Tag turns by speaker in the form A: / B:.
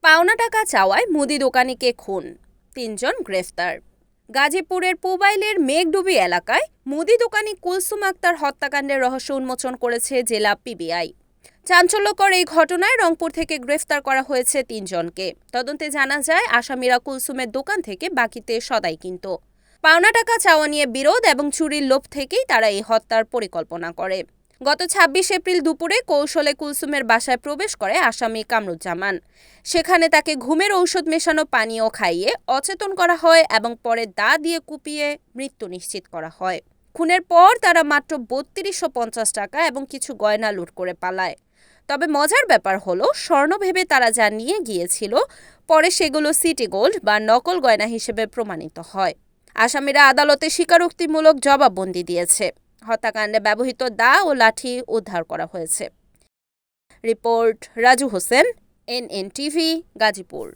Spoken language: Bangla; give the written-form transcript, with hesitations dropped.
A: পাওনা টাকা চাওয়ায় মুদি দোকানিকে খুন, ৩ জন গ্রেফতার। গাজীপুরের পুবাইলের মেঘডুবি এলাকায় মুদি দোকানি কুলসুম আক্তার হত্যাকাণ্ডের রহস্য উন্মোচন করেছে জেলা পিবিআই। চাঞ্চল্যকর এই ঘটনায় রংপুর থেকে গ্রেফতার করা হয়েছে ৩ জনকে। তদন্তে জানা যায়, আসামিরা কুলসুমের দোকান থেকে বাকিতে সদাই কিনত। পাওনা টাকা চাওয়া নিয়ে বিরোধ এবং চুরির লোভ থেকেই তারা এই হত্যার পরিকল্পনা করে। গত ২৬ এপ্রিল দুপুরে কৌশলে কুলসুমের বাসায় প্রবেশ করে আসামি কামরুজ্জামান। সেখানে তাকে ঘুমের ঔষধ মেশানো পানীয় খাইয়ে অচেতন করা হয় এবং পরে দা দিয়ে কুপিয়ে মৃত্যু নিশ্চিত করা হয়। খুনের পর তারা মাত্র ৩২৫০ টাকা এবং কিছু গয়না লুট করে পালায়। তবে মজার ব্যাপার হলো, স্বর্ণ ভেবে তারা যা নিয়ে গিয়েছিল, পরে সেগুলো সিটি গোল্ড বা নকল গয়না হিসেবে প্রমাণিত হয়। আসামিরা আদালতে স্বীকারোক্তিমূলক জবানবন্দি দিয়েছে। হত্যাকাণ্ডে ব্যবহৃত দা ও লাঠি উদ্ধার করা হয়েছে। Report Raju Hossain, NNTV, Gazipur.